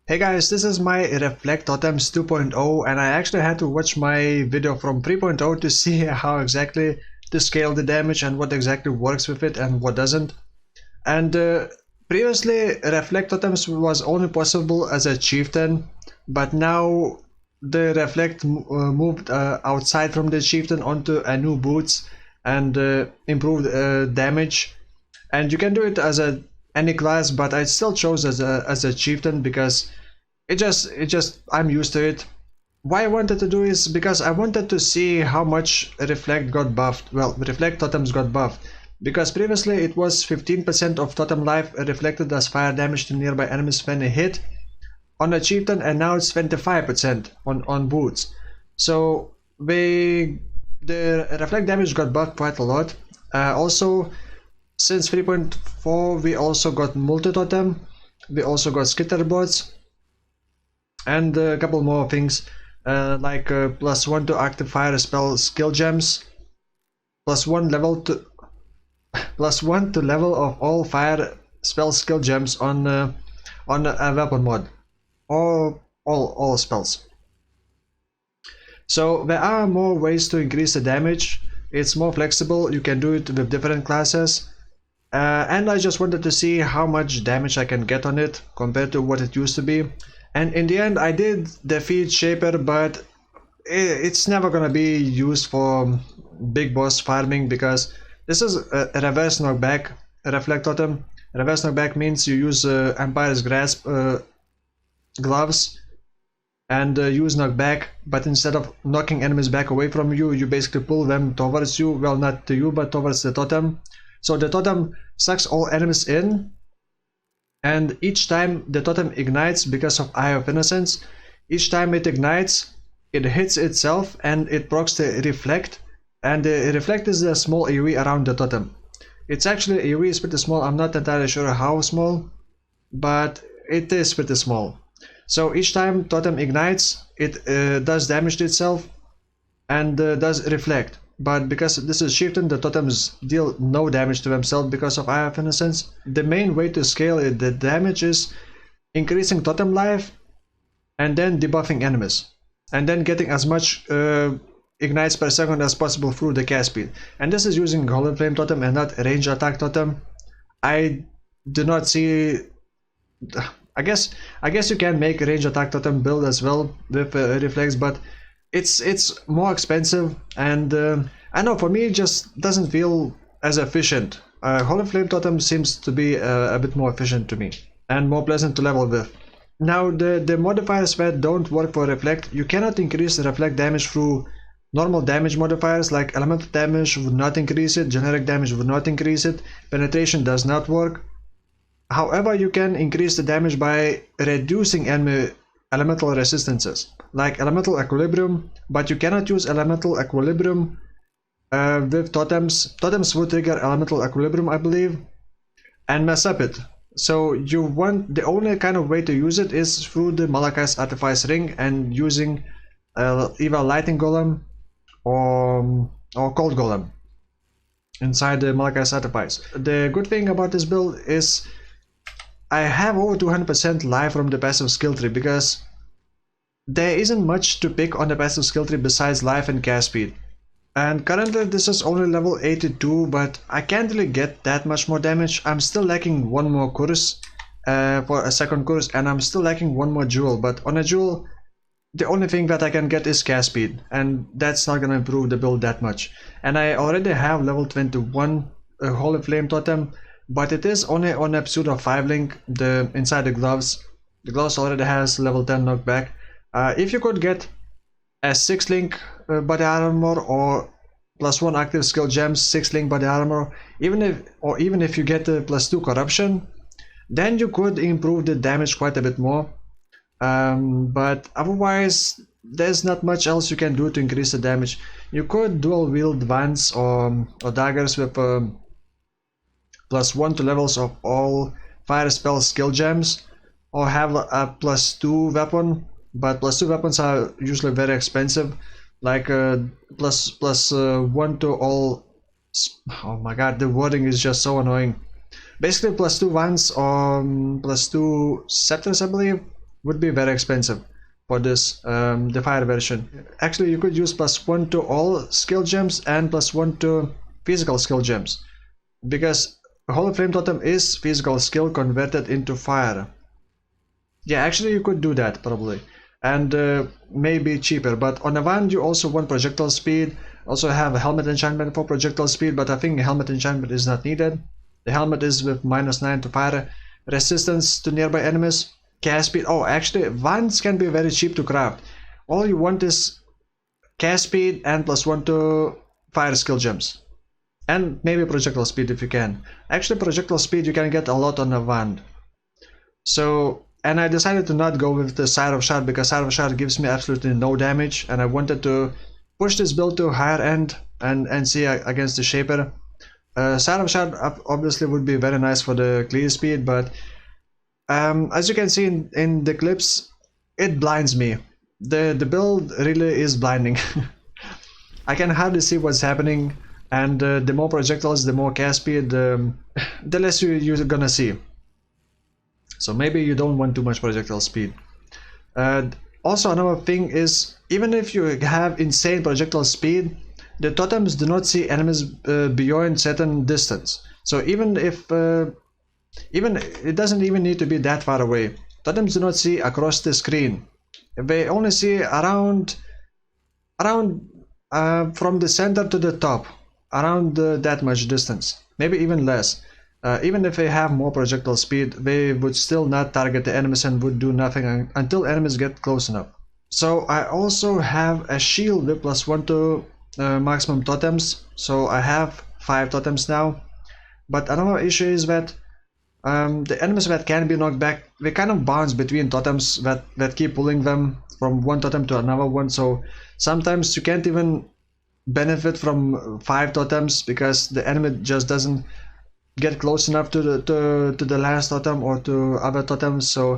Hey guys, this is my Reflect Totems 2.0 and I actually had to watch my video from 3.0 to see how exactly to scale the damage and what exactly works with it and what doesn't. And previously Reflect Totems was only possible as a Chieftain, but now the Reflect moved outside from the Chieftain onto a new boots and improved damage. And you can do it as any class, but I still chose as a Chieftain because it just I'm used to it. Why I wanted to do is because I wanted to see how much Reflect got buffed. Well, Reflect Totems got buffed. Because previously it was 15% of Totem life reflected as fire damage to nearby enemies when a hit on a Chieftain, and now it's 25% on boots. So the Reflect damage got buffed quite a lot. Also, since 3.4 we also got multi-totem, we also got skitter bots, and a couple more things like +1 to active fire spell skill gems, +1 to level of all fire spell skill gems on a weapon mod, or all spells. So there are more ways to increase the damage. It's more flexible, you can do it with different classes. And I just wanted to see how much damage I can get on it compared to what it used to be. And in the end I did defeat Shaper, but it's never gonna be used for big boss farming because this is a reverse knockback Reflect Totem. Reverse knockback means you use Empire's Grasp gloves and use knockback, but instead of knocking enemies back away from you, you basically pull them towards you. Well, not to you, but towards the totem. So the totem sucks all enemies in, and each time the totem ignites because of Eye of Innocence, each time it ignites, it hits itself and it procs the Reflect, and the Reflect is a small AoE around the totem. It's actually AoE is pretty small, I'm not entirely sure how small, but it is pretty small. So each time totem ignites, it does damage to itself and does Reflect. But because this is Chieftain, the totems deal no damage to themselves because of Eye of Innocence. The main way to scale it, the damage, is increasing totem life and then debuffing enemies, and then getting as much ignites per second as possible through the cast speed. And this is using Holy Flame Totem and not range attack totem. I do not see. I guess you can make a range attack totem build as well with reflex, but it's more expensive, and I know for me it just doesn't feel as efficient. Holy Flame Totem seems to be a bit more efficient to me and more pleasant to level with. Now the modifiers that don't work for Reflect, you cannot increase the Reflect damage through normal damage modifiers. Like elemental damage would not increase it, generic damage would not increase it, penetration does not work. However, you can increase the damage by reducing enemy elemental resistances, like elemental equilibrium, but you cannot use elemental equilibrium with totems. Totems would trigger elemental equilibrium, I believe, and mess up it. So you want, the only kind of way to use it is through the Malachite's Artifice Ring and using either Lightning Golem or Cold Golem inside the Malachite's Artifice. The good thing about this build is I have over 200% life from the passive skill tree, because there isn't much to pick on the passive skill tree besides life and cast speed. And currently this is only level 82, but I can't really get that much more damage. I'm still lacking one more curse for a second curse, and I'm still lacking one more jewel, but on a jewel the only thing that I can get is cast speed, and that's not gonna improve the build that much. And I already have level 21 Holy Flame Totem, but it is only on a pseudo 5 link inside the gloves. The gloves already has level 10 knockback. If you could get a 6 link body armor or +1 active skill gems, 6 link body armor, even if you get a +2 corruption, then you could improve the damage quite a bit more. But otherwise there's not much else you can do to increase the damage. You could dual wield wands or daggers with +1 to levels of all fire spell skill gems, or have a +2 weapon, but +2 weapons are usually very expensive, like +1 to all. Oh my god, the wording is just so annoying. Basically +2 wands or +2 scepters, I believe, would be very expensive for this, the fire version. Actually, you could use +1 to all skill gems and +1 to physical skill gems, because Holy Flame Totem is physical skill converted into fire. Yeah, actually you could do that probably, and maybe cheaper. But on the wand you also want projectile speed. Also have a helmet enchantment for projectile speed, but I think helmet enchantment is not needed. The helmet is with -9 to fire resistance to nearby enemies. Cast speed. Oh, actually wands can be very cheap to craft. All you want is cast speed and +1 to fire skill gems. And maybe projectile speed if you can. Actually, projectile speed you can get a lot on a wand. So, and I decided to not go with the Sire of Shard because Sire of Shard gives me absolutely no damage, and I wanted to push this build to higher end and see against the Shaper. Sire of Shard obviously would be very nice for the clear speed, but as you can see in the clips, it blinds me. The build really is blinding. I can hardly see what's happening. And the more projectiles, the more cast speed, the less you're gonna see. So maybe you don't want too much projectile speed. Also, another thing is, even if you have insane projectile speed, the totems do not see enemies beyond certain distance. So even if it doesn't even need to be that far away, totems do not see across the screen. They only see around from the center to the top. Around that much distance, maybe even less. Even if they have more projectile speed, they would still not target the enemies and would do nothing until enemies get close enough. So I also have a shield with +1 to maximum totems, so I have 5 totems now. But another issue is that the enemies that can be knocked back, they kind of bounce between totems that keep pulling them from one totem to another one, so sometimes you can't even benefit from 5 totems because the enemy just doesn't get close enough to the last totem or to other totems, so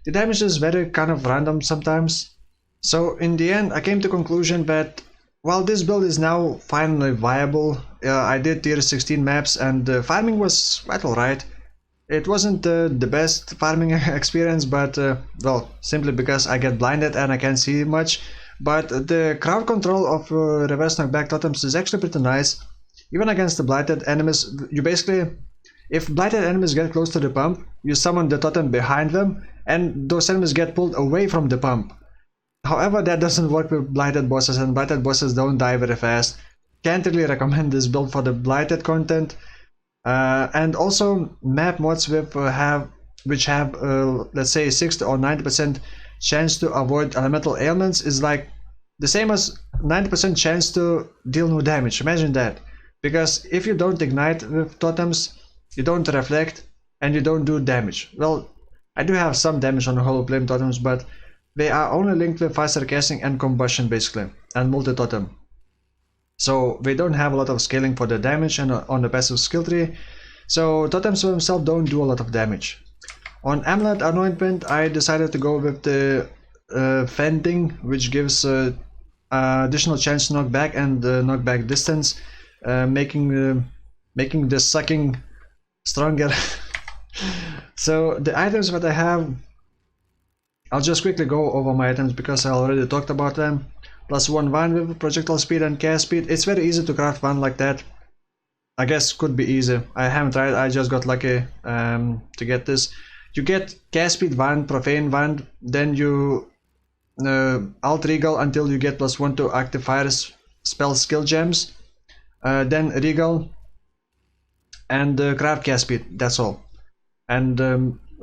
the damage is very kind of random sometimes. So in the end I came to conclusion that while this build is now finally viable, I did tier 16 maps and the farming was quite alright. It wasn't the best farming experience, but well, simply because I get blinded and I can't see much. But the crowd control of reverse knockback totems is actually pretty nice. Even against the blighted enemies, you basically, if blighted enemies get close to the pump, you summon the totem behind them and those enemies get pulled away from the pump. However, that doesn't work with blighted bosses, and blighted bosses don't die very fast. Can't really recommend this build for the blighted content. And also map mods which have let's say 60 or 90% chance to avoid elemental ailments is like the same as 90% chance to deal no damage. Imagine that. Because if you don't ignite with totems, you don't reflect and you don't do damage. Well, I do have some damage on the Hollow Flame totems, but they are only linked with faster casting and combustion basically, and multi-totem. So they don't have a lot of scaling for the damage and on the passive skill tree. So totems themselves don't do a lot of damage. On Amulet Anointment, I decided to go with the Fending, which gives additional chance to knock back and knockback distance, making the sucking stronger. So the items that I have, I'll just quickly go over my items because I already talked about them. +1 wand with projectile speed and cast speed. It's very easy to craft wand like that. I guess could be easy. I haven't tried, I just got lucky to get this. You get cast speed wand, profane wand, then you alt regal until you get +1 to active fire spell skill gems, then regal and craft cast speed. That's all. And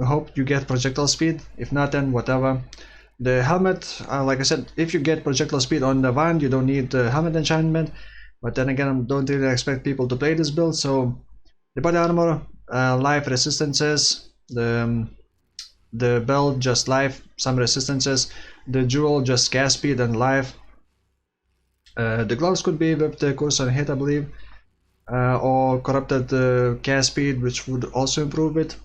hope you get projectile speed. If not, then whatever. The helmet, like I said, if you get projectile speed on the wand, you don't need the helmet enchantment. But then again, I don't really expect people to play this build. So the body armor, life resistances, the belt just life, some resistances, the jewel just cast speed and life. The gloves could be with the curse on hit, I believe, or corrupted cast speed, which would also improve it.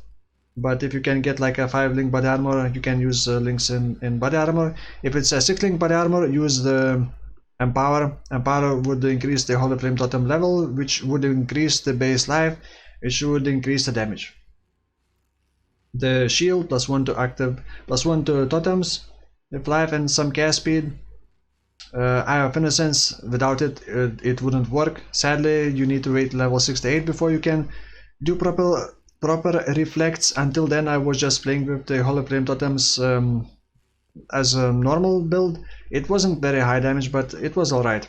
But if you can get like a 5-link body armor, you can use links in body armor. If it's a 6-link body armor, use the Empower. Empower would increase the Holy Flame Totem level, which would increase the base life, which would increase the damage. The shield +1 to active, +1 to totems with life and some cast speed. Eye of Innocence, without it, it wouldn't work. Sadly, you need to wait level 68 before you can do proper reflects. Until then, I was just playing with the Holy Flame totems as a normal build. It wasn't very high damage, but it was alright.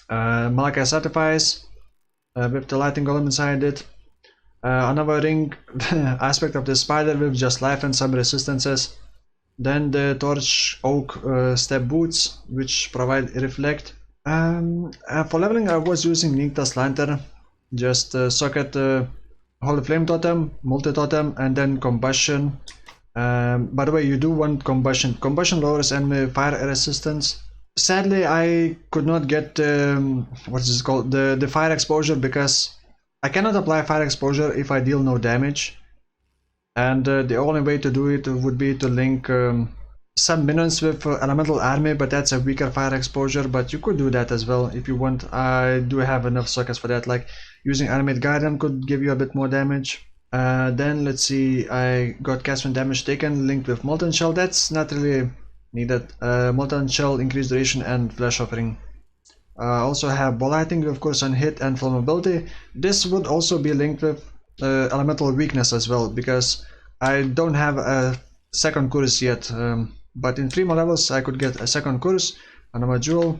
Malachi Sacrifice with the Lightning Golem inside it. Another ring aspect of the spider with just life and some resistances. Then the Torchoak step boots, which provide reflect. For leveling, I was using Ninktas Lantern, just socket Holy Flame totem, multi totem, and then combustion. By the way, you do want combustion. Combustion lowers enemy fire resistance. Sadly, I could not get what is it called, the fire exposure, because I cannot apply fire exposure if I deal no damage. And the only way to do it would be to link some minions with elemental army, but that's a weaker fire exposure. But you could do that as well if you want. I do have enough sockets for that, like using Animate Guardian could give you a bit more damage. Then let's see, I got cast when damage taken linked with Molten Shell. That's not really needed. Molten Shell, increased duration, and Flesh Offering. Also have Blighting, of course, on hit and flammability. This would also be linked with elemental weakness as well, because I don't have a second curse yet, but in 3 more levels I could get a second curse, another jewel.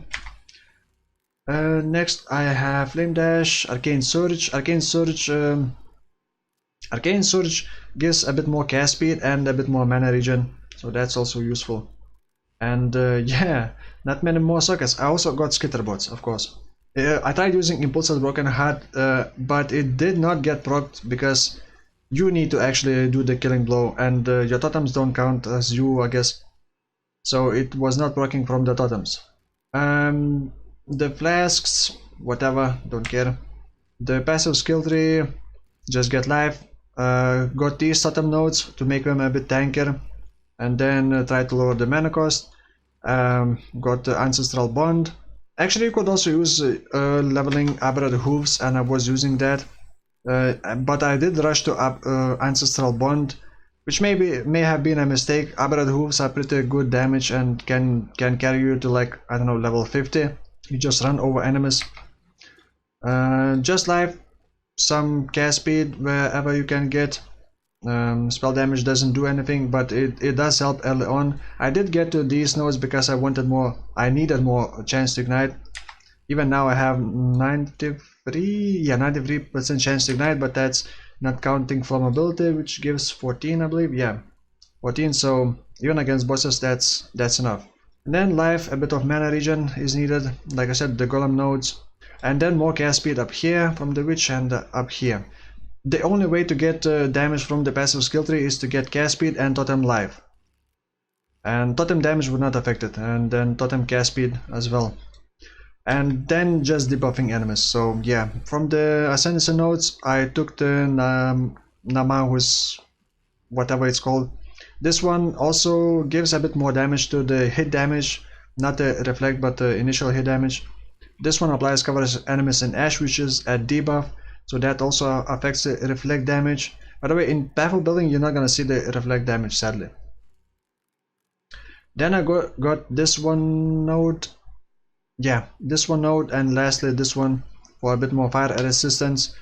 Next I have Flame Dash, Arcane Surge. Arcane Surge gives a bit more cast speed and a bit more mana regen, so that's also useful. And yeah, not many more sockets. I also got skitter bots, of course. I tried using Impulse's Broken Heart, but it did not get procced because you need to actually do the killing blow, and your totems don't count as you, I guess. So it was not proccing from the totems. The flasks, whatever, don't care. The passive skill tree, just get life. Got these totem nodes to make them a bit tankier, and then try to lower the mana cost. Got the Ancestral Bond. Actually, you could also use leveling Aberrant Hooves, and I was using that. But I did rush to Ancestral Bond, which may have been a mistake. Aberrant Hooves are pretty good damage and can carry you to, like, I don't know, level 50. You just run over enemies. Just life, some cast speed wherever you can get. Spell damage doesn't do anything, but it does help early on. I did get to these nodes because I needed more chance to ignite. Even now I have 93% chance to ignite, but that's not counting flammability, which gives 14, I believe. Yeah, 14. So even against bosses, that's enough. And then life, a bit of mana regen is needed. Like I said, the golem nodes, and then more cast speed up here from the witch and up here. The only way to get damage from the passive skill tree is to get cast speed and totem life. And totem damage would not affect it, and then totem cast speed as well. And then just debuffing enemies. So yeah, from the Ascendancy nodes, I took the Namahus, whatever it's called. This one also gives a bit more damage to the hit damage, not the reflect, but the initial hit damage. This one applies covers enemies in Ash Witches at debuff. So that also affects the reflect damage. By the way, in Baffle building, you're not gonna see the reflect damage, sadly. Then I got this one node. Yeah, this one node, and lastly this one for a bit more fire resistance.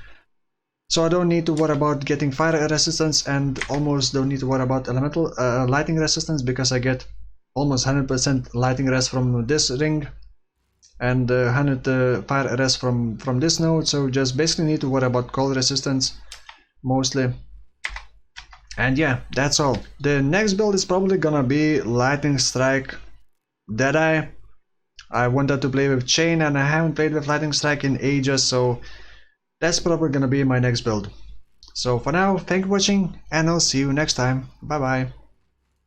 So I don't need to worry about getting fire resistance, and almost don't need to worry about elemental lighting resistance, because I get almost 100% lighting rest from this ring. And 100 fire arrest from this node, so just basically need to worry about cold resistance mostly. And yeah, that's all. The next build is probably gonna be Lightning Strike Deadeye. I wanted to play with Chain, and I haven't played with Lightning Strike in ages, so that's probably gonna be my next build. So for now, thank you for watching, and I'll see you next time. Bye bye.